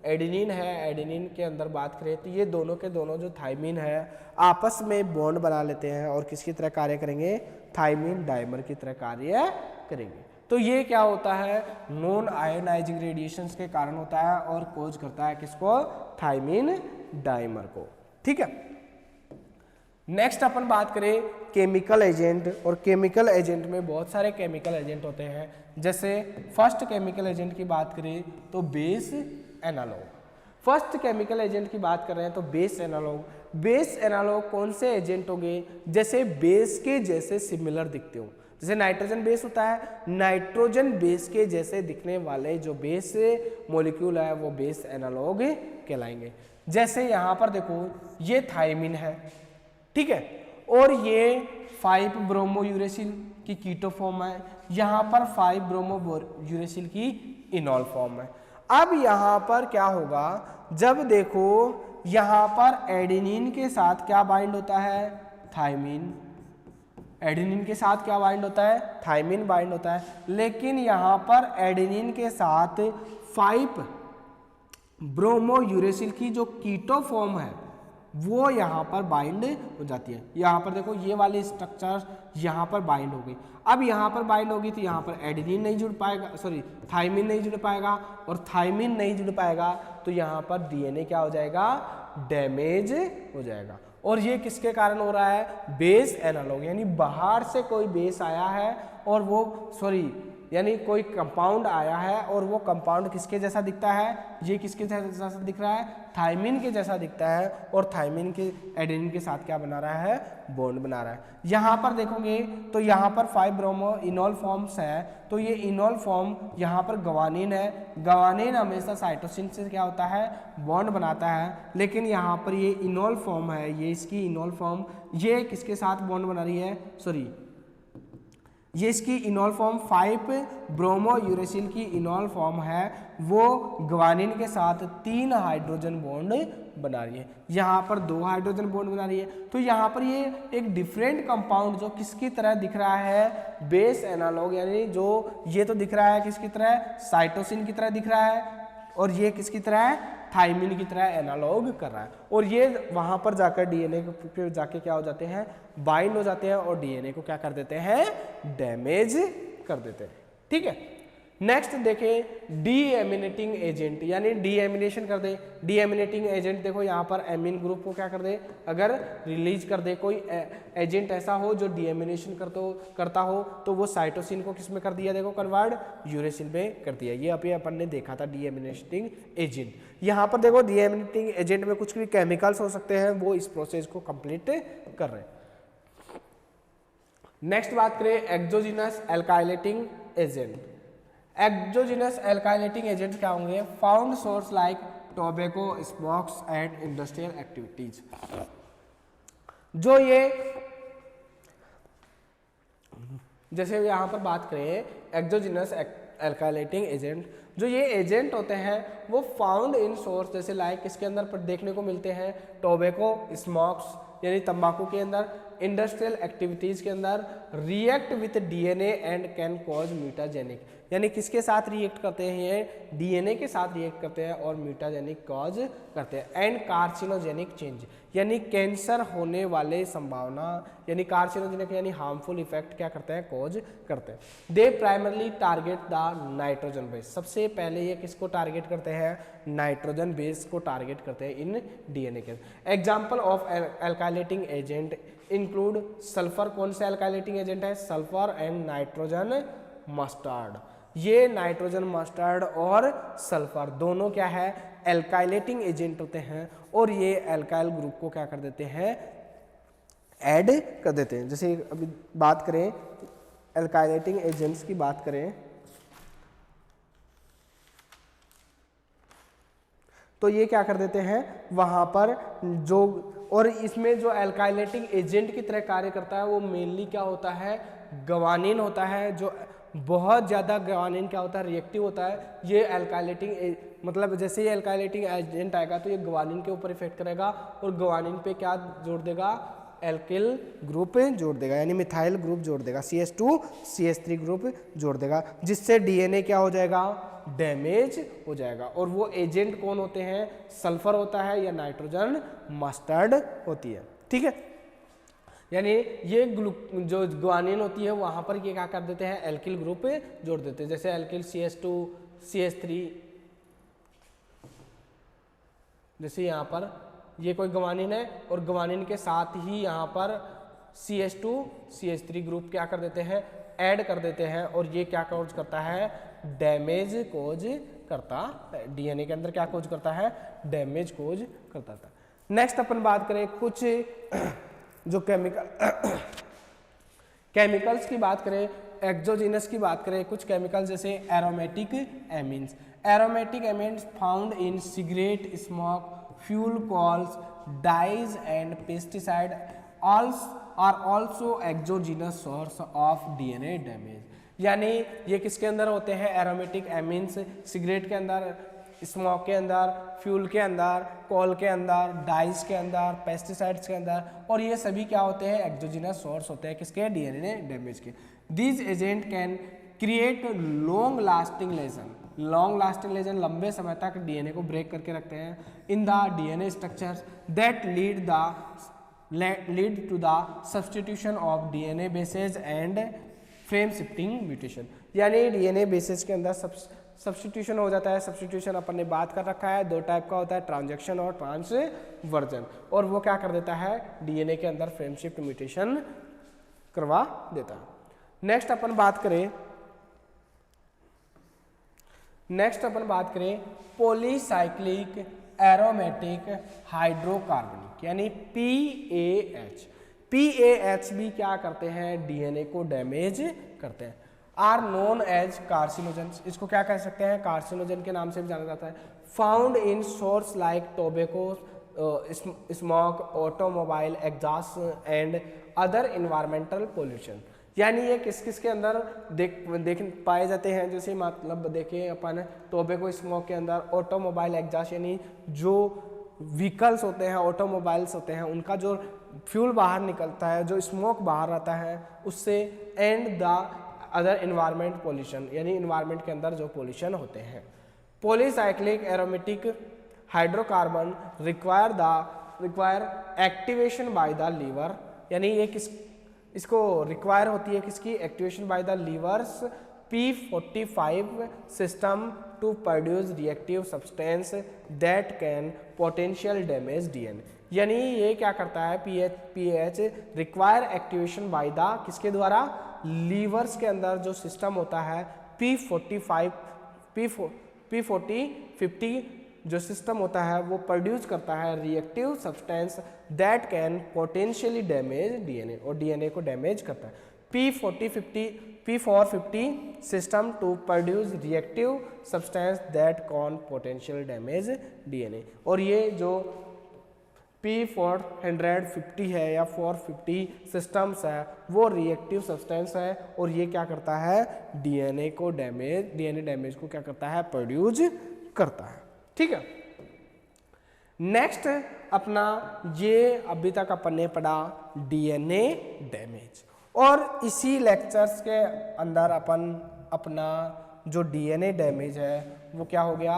एडेनिन है, एडेनिन के अंदर बात करें तो ये दोनों के दोनों जो थायमिन है आपस में बॉन्ड बना लेते हैं और किसकी तरह कार्य करेंगे, थायमिन डाइमर की तरह कार्य करेंगे। तो ये क्या होता है, नॉन आयोनाइजिंग रेडिएशंस के कारण होता है और कोज करता है किसको, थायमिन डाइमर को, ठीक है। नेक्स्ट अपन बात करें केमिकल एजेंट, और केमिकल एजेंट में बहुत सारे केमिकल एजेंट होते हैं। जैसे फर्स्ट केमिकल एजेंट की बात करें तो base analogue. First chemical agent की बात कर रहे हैं तो बेस एनालॉग। बेस एनालॉग कौन से एजेंट होंगे, जैसे बेस के जैसे सिमिलर दिखते हो। जैसे नाइट्रोजन बेस होता है, नाइट्रोजन बेस के जैसे दिखने वाले जो बेस मॉलिक्यूल है वो बेस एनालॉग कहलाएंगे। जैसे यहाँ पर देखो ये थायमिन है, ठीक है, और ये 5 ब्रोमो यूरेसिल की कीटो फॉर्म है, यहाँ पर 5 ब्रोमो यूरेसिल की इनॉल फॉर्म है। अब यहाँ पर क्या होगा, जब देखो यहाँ पर एडेनिन के साथ क्या बाइंड होता है, थायमिन। एडेनिन के साथ क्या बाइंड होता है, थायमिन बाइंड होता है। लेकिन यहाँ पर एडेनिन के साथ 5 ब्रोमो यूरेसिल की जो कीटो फॉर्म है वो यहाँ पर बाइंड हो जाती है। यहाँ पर देखो ये वाली स्ट्रक्चर यहाँ पर बाइंड हो गई। अब यहाँ पर बाइंड होगी तो यहाँ पर एडेनिन नहीं जुड़ पाएगा, सॉरी थायमिन नहीं जुड़ पाएगा, और थायमिन नहीं जुड़ पाएगा तो यहाँ पर डीएनए क्या हो जाएगा, डैमेज हो जाएगा। और ये किसके कारण हो रहा है, बेस एनालॉग, यानी बाहर से कोई बेस आया है और वो यानी कोई कंपाउंड आया है और वो कंपाउंड किसके जैसा दिखता है, ये किसके जैसा दिख रहा है, थायमिन के जैसा दिखता है, और थायमिन के एडेनिन के साथ क्या बना रहा है, बॉन्ड बना रहा है। यहाँ पर देखोगे तो यहाँ पर 5 ब्रोमो इनॉल फॉर्म्स है, तो ये इनॉल फॉर्म यहाँ पर गवानीन है। गवानीन हमेशा साइटोसिन से क्या होता है, बॉन्ड बनाता है, लेकिन यहाँ पर ये इनॉल फॉर्म है, ये इसकी इनॉल फॉर्म, ये किसके साथ बॉन्ड बना रही है, ये इसकी इनॉल फॉर्म 5 ब्रोमो यूरेसिल की इनॉल फॉर्म है, वो ग्वानिन के साथ 3 हाइड्रोजन बॉन्ड बना रही है। यहाँ पर 2 हाइड्रोजन बॉन्ड बना रही है। तो यहाँ पर ये एक डिफरेंट कंपाउंड जो किसकी तरह दिख रहा है, बेस एनालॉग, यानी जो ये तो दिख रहा है किसकी तरह, साइटोसिन की तरह दिख रहा है, और ये किसकी तरह है, थायमिन की तरह एनालॉग कर रहा है। और ये वहां पर जाकर डीएनए को जाके क्या हो जाते हैं, बाइंड हो जाते हैं, और डीएनए को क्या कर देते हैं, डैमेज कर देते हैं। ठीक है, नेक्स्ट देखें डीएमिनेटिंग एजेंट, यानी डीएमिनेशन कर दे। डीएमिनेटिंग एजेंट देखो यहाँ पर एमिन ग्रुप को क्या कर दे, अगर रिलीज कर दे, कोई एजेंट ऐसा हो जो डीएमिनेशन करता हो तो वो साइटोसिन को किस में कर दिया, देखो कन्वर्ट यूरेसिल में कर दिया। ये अभी अपन ने देखा था डीएमिनेटिंग एजेंट। यहाँ पर देखो डीएमिनेटिंग एजेंट में कुछ भी केमिकल्स हो सकते हैं, वो इस प्रोसेस को कंप्लीट कर रहे हैं। नेक्स्ट बात करें exogenous alkylating agent. Exogenous alkylating agent क्या होंगे, found source like tobacco, smokes and industrial activities. जो ये जैसे यहाँ पर बात करें एक्सोजिनस एल्काइलेटिंग एजेंट, जो ये एजेंट होते हैं वो फाउंड इन सोर्स, जैसे लाइक इसके अंदर पर देखने को मिलते हैं टोबैको, स्मोक्स यानी तंबाकू के अंदर, इंडस्ट्रियल एक्टिविटीज के अंदर, react with DNA and can cause mutagenic, यानी किसके साथ रिएक्ट करते हैं, ये डीएनए के साथ रिएक्ट करते हैं और म्यूटाजेनिक कॉज करते हैं, एंड कार्सिनोजेनिक चेंज, यानी कैंसर होने वाले संभावना, यानी कार्सिनोजेनिक यानी हार्मफुल इफेक्ट क्या करते हैं, कॉज करते हैं। They primarily target the nitrogen base, सबसे पहले ये किसको टारगेट करते हैं, नाइट्रोजन बेस को टारगेट करते हैं इन डीएनए के। Example of alkylating agent include sulphur, कौन सा एल्काइलेटिंग एजेंट है, सल्फर एंड नाइट्रोजन मस्टर्ड। ये नाइट्रोजन मस्टर्ड और सल्फर दोनों क्या है, एल्काइलेटिंग एजेंट होते हैं, और ये एल्काइल ग्रुप को क्या कर देते हैं, ऐड कर देते हैं। जैसे अभी बात करें एल्काइलेटिंग एजेंट्स की बात करें तो ये क्या कर देते हैं वहां पर जो, और इसमें जो एल्काइलेटिंग एजेंट की तरह कार्य करता है वो मेनली क्या होता है, गवानीन होता है। जो बहुत ज़्यादा गवानीन क्या होता है, रिएक्टिव होता है। ये एल्काइलेटिंग मतलब जैसे ये एल्काइलेटिंग एजेंट आएगा तो ये गवानीन के ऊपर इफेक्ट करेगा, और गवानीन पे क्या जोड़ देगा, एल्किल ग्रुप जोड़ देगा, यानी मिथाइल ग्रुप जोड़ देगा, CH2 CH3 ग्रुप जोड़ देगा, जिससे डीएनए क्या हो जाएगा, डैमेज हो जाएगा। और वो एजेंट कौन होते हैं, सल्फर होता है या नाइट्रोजन मस्टर्ड होती है। ठीक है, यानी ये जो ग्वानिन होती है वहां पर ये क्या कर देते हैं, एल्किल ग्रुप जोड़ देते हैं, जैसे एल्किल CH2 CH3, जैसे यहाँ पर ये कोई ग्वानिन है और ग्वानिन के साथ ही यहाँ पर CH2 CH3 ग्रुप क्या कर देते हैं, ऐड कर देते हैं, और ये क्या कोज करता है, डैमेज कोज करता है। डीएनए के अंदर क्या कोज करता है, डैमेज कोज करता था। नेक्स्ट अपन बात करें कुछ जो केमिकल्स की बात करें, एक्सोजीनस की बात करें, कुछ केमिकल्स जैसे aromatic amines. Aromatic amines found in cigarette smoke, fuel coals, dyes and pesticide are also exogenous source of DNA damage. यानी ये किसके अंदर होते हैं, एरोमेटिक एमीन्स, सिगरेट के अंदर, स्मोक के अंदर, फ्यूल के अंदर, कॉल के अंदर, डाइज के अंदर, पेस्टिसाइड्स के अंदर, और ये सभी क्या होते हैं, एक्सोजीनस सोर्स होते हैं किसके, डीएनए डैमेज के। These agent can create long lasting lesion. Long lasting lesion लंबे समय तक डीएनए को ब्रेक करके रखते हैं in the DNA structures that lead to the substitution of DNA bases and frame shifting mutation. यानी डीएनए बेसिस के अंदर सब्सटीट्यूशन हो जाता है। सब्सटीट्यूशन अपन ने बात कर रखा है, दो टाइप का होता है, ट्रांजैक्शन और ट्रांसवर्जन, और वो क्या कर देता है, डीएनए के अंदर फ्रेम शिफ्ट म्यूटेशन करवा देता है। नेक्स्ट अपन बात करें पॉलीसाइक्लिक एरोमेटिक हाइड्रोकार्बनिक यानी PAH। PAH भी क्या करते हैं, डीएनए को डैमेज करते हैं। आर नोन एज कार्सिनोजन, इसको क्या कह सकते हैं, कार्सिनोजन के नाम से भी जाना जाता है। Found in source like tobacco, smoke, automobile exhaust and other environmental pollution. यानी ये किस किस के अंदर देख पाए जाते हैं, जैसे मतलब देखें अपन टोबैको स्मोक के अंदर, ऑटोमोबाइल एग्जॉस्ट यानी जो व्हीकल्स होते हैं, ऑटोमोबाइल्स होते हैं, उनका जो फ्यूल बाहर निकलता है, जो स्मोक बाहर आता है उससे, and the other environment pollution यानी इन्वायरमेंट के अंदर जो पोल्यूशन होते हैं। Polycyclic aromatic hydrocarbon require activation by the liver, यानी ये इसको रिक्वायर होती है किसकी, activation by the liver's P45 system to produce reactive substance that can potential damage DNA. यानी ये क्या करता है, PAH require activation by the किसके द्वारा, लीवर्स के अंदर जो सिस्टम होता है P40 जो सिस्टम होता है वो प्रोड्यूस करता है reactive substance that can potentially damage DNA, और डीएनए को डैमेज करता है। P450 system to produce reactive substance that can potential damage DNA, और ये जो P450 है या 450 सिस्टम्स है वो रिएक्टिव सब्सटेंस है, और ये क्या करता है, डीएनए डैमेज को क्या करता है, प्रोड्यूस करता है। ठीक है। नेक्स्ट अपना ये अभी तक अपन ने पढ़ा डीएनए डैमेज, और इसी लेक्चर्स के अंदर अपन अपना जो डीएनए डैमेज है वो क्या हो गया,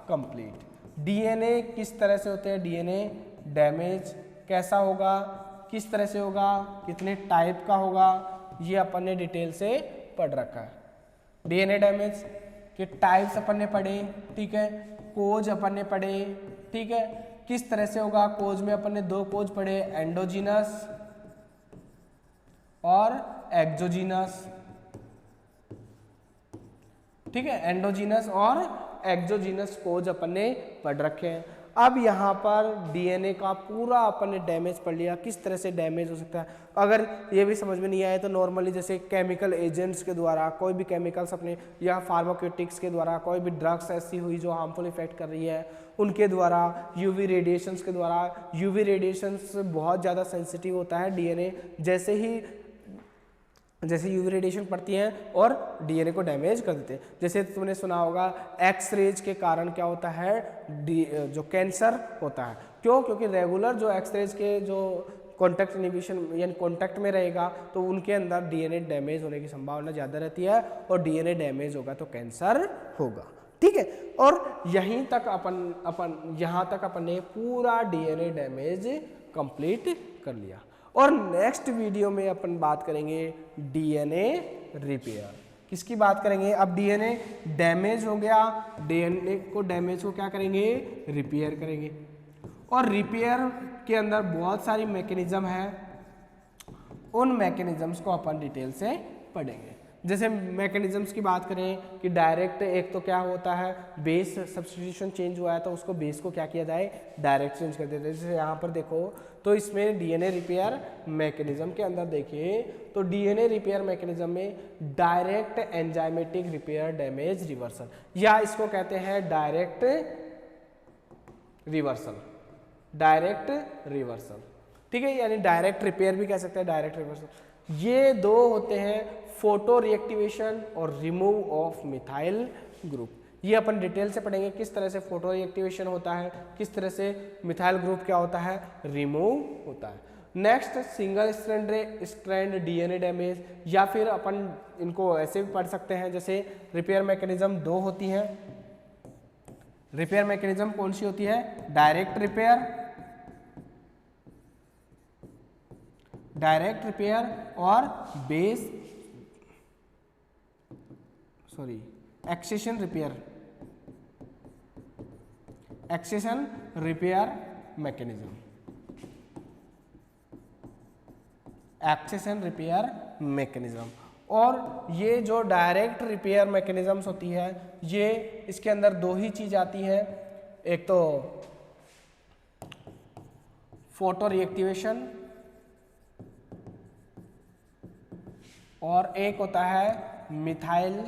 कंप्लीट। डीएनए किस तरह से होते हैं, डीएनए डैमेज कैसा होगा, किस तरह से होगा, कितने टाइप का होगा, ये अपन ने डिटेल से पढ़ रखा है। डीएनए डैमेज के टाइप्स अपन ने पढ़े, ठीक है, कोज अपन ने पढ़े, ठीक है, किस तरह से होगा, कोज में अपन ने दो कोज पढ़े, एंडोजीनस और एक्सोजीनस, ठीक है, एंडोजीनस और एक्सोजीनस कोज अपन ने पढ़ रखे हैं। अब यहाँ पर डीएनए का पूरा अपन ने डैमेज पढ़ लिया, किस तरह से डैमेज हो सकता है। अगर ये भी समझ में नहीं आए तो नॉर्मली जैसे केमिकल एजेंट्स के द्वारा, कोई भी केमिकल्स अपने या फार्मास्यूटिक्स के द्वारा, कोई भी ड्रग्स ऐसी हुई जो हार्मफुल इफेक्ट कर रही है उनके द्वारा, यूवी रेडिएशंस के द्वारा। यूवी रेडिएशंस बहुत ज़्यादा सेंसिटिव होता है डीएनए, जैसे यूवी रेडिएशन पड़ती हैं और डीएनए को डैमेज कर देते हैं। जैसे तुमने सुना होगा एक्सरेज के कारण क्या होता है, जो कैंसर होता है। क्यों? क्योंकि रेगुलर जो एक्सरेज के जो कॉन्टैक्ट इनहिबिशन यानी कॉन्टैक्ट में रहेगा तो उनके अंदर डीएनए डैमेज होने की संभावना ज़्यादा रहती है, और डीएनए डैमेज होगा तो कैंसर होगा। ठीक है, और यहीं तक यहाँ तक अपन ने पूरा डीएनए डैमेज कंप्लीट कर लिया। और नेक्स्ट वीडियो में अपन बात करेंगे डीएनए रिपेयर। किसकी बात करेंगे, अब डीएनए डैमेज हो गया, डीएनए को डैमेज को क्या करेंगे, रिपेयर करेंगे। और रिपेयर के अंदर बहुत सारी मैकेनिज्म है, उन मैकेनिज्म्स को अपन डिटेल से पढ़ेंगे। जैसे मैकेनिज्म्स की बात करें कि डायरेक्ट, एक तो क्या होता है, बेस सब्स्टिट्यूशन चेंज हुआ है तो उसको बेस को क्या किया जाए, डायरेक्ट चेंज कर देते हैं। जैसे यहाँ पर देखो तो इसमें डीएनए रिपेयर मैकेनिज्म के अंदर देखिए तो डीएनए रिपेयर मैकेनिज्म में direct enzymatic repair damage reversal, या इसको कहते हैं डायरेक्ट रिवर्सल, डायरेक्ट रिवर्सल, ठीक है, यानी डायरेक्ट रिपेयर भी कह सकते हैं, डायरेक्ट रिवर्सल। ये दो होते हैं, फोटो रिएक्टिवेशन और रिमूव ऑफ मिथाइल ग्रुप। ये अपन डिटेल से पढ़ेंगे किस तरह से फोटो रिएक्टिवेशन होता है, किस तरह से मिथाइल ग्रुप क्या होता है, रिमूव होता है। Next single strand DNA damage, या फिर अपन इनको ऐसे भी पढ़ सकते हैं जैसे रिपेयर मैकेनिज्म दो होती हैं। रिपेयर मैकेनिज्म कौन सी होती है, डायरेक्ट रिपेयर और accession repair mechanism, accession repair mechanism. और ये जो डायरेक्ट रिपेयर मैकेनिज्म्स होती है, ये इसके अंदर दो ही चीज आती है, एक तो फोटो रिएक्टिवेशन और एक होता है मिथाइल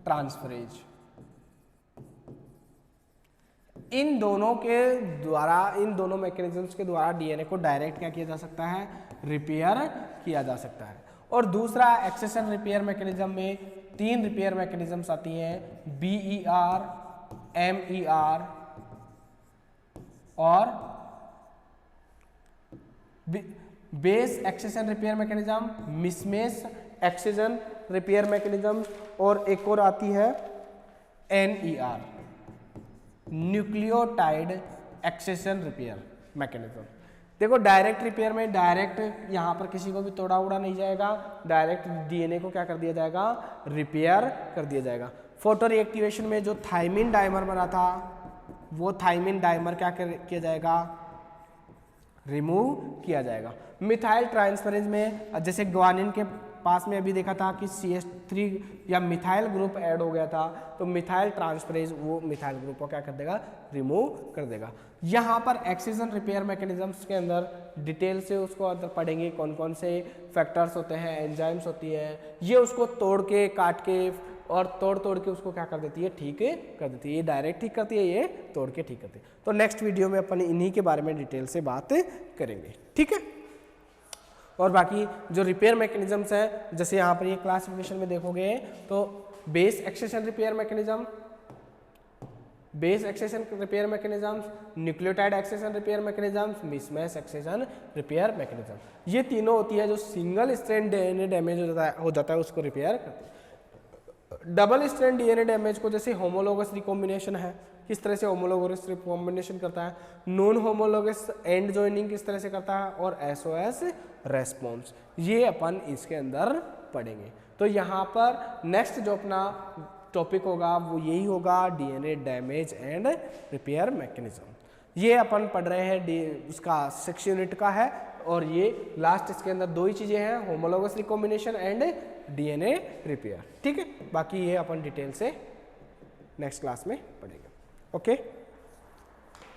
ट्रांसफरेज। इन दोनों मैकेनिज्म्स के द्वारा डीएनए को डायरेक्ट क्या किया जा सकता है, रिपेयर किया जा सकता है। और दूसरा एक्सेशन रिपेयर मैकेनिज्म में तीन रिपेयर मैकेनिज्म्स आती हैं, BER, MER और base excision repair mechanism, mismatch excision repair mechanism, और एक और आती है NER, nucleotide excision repair mechanism. देखो डायरेक्ट रिपेयर में डायरेक्ट यहाँ पर किसी को भी तोड़ा उड़ा नहीं जाएगा, डायरेक्ट डीएनए को क्या कर दिया जाएगा, रिपेयर कर दिया जाएगा। फोटो रिएक्टिवेशन में जो थाइमिन डाइमर बना था वो थाइमिन डाइमर क्या किया जाएगा, रिमूव किया जाएगा। मिथाइल ट्रांसफरेज में जैसे ग्वानिन के पास में अभी देखा था कि CH3 या मिथाइल ग्रुप ऐड हो गया था, तो मिथाइल ट्रांसफरेज वो मिथाइल ग्रुप को क्या कर देगा, रिमूव कर देगा। यहाँ पर एक्सेशन रिपेयर मैकेनिज्म्स के अंदर डिटेल से उसको अंदर पढ़ेंगे कौन कौन से फैक्टर्स होते हैं, एंजाइम्स होती है, ये उसको तोड़ के काट के और तोड़ के उसको क्या कर देती है, ठीक कर देती है। ये डायरेक्ट ठीक करती है, ये तोड़ के ठीक करती है। तो नेक्स्ट वीडियो में अपन इन्हीं के बारे में डिटेल से बात करेंगे, ठीक है। और बाकी जो रिपेयर मैकेनिज्म्स हैं, जैसे यहाँ पर ये क्लासिफिकेशन में देखोगे तो base excision repair mechanism, nucleotide excision repair mechanism, mismatch accession repair mechanism, ये तीनों होती है जो सिंगल स्ट्रैंड डीएनए डैमेज हो जाता है उसको रिपेयर करती है। डबल स्ट्रैंड डीएनए डैमेज को जैसे होमोलोगस रिकॉम्बिनेशन है, किस तरह से होमोलोगस रिकॉम्बिनेशन करता है, नॉन होमोलोगस एंड जॉइनिंग किस तरह से करता है, और SOS रेस्पॉन्स, ये अपन इसके अंदर पढ़ेंगे। तो यहाँ पर नेक्स्ट जो अपना टॉपिक होगा वो यही होगा, DNA damage and repair mechanism. ये अपन पढ़ रहे हैं, उसका 6 यूनिट का है, और ये लास्ट इसके अंदर दो ही चीज़ें हैं, homologous recombination and DNA repair, ठीक है। बाकी ये अपन डिटेल से नेक्स्ट क्लास में पढ़ेंगे, ओके।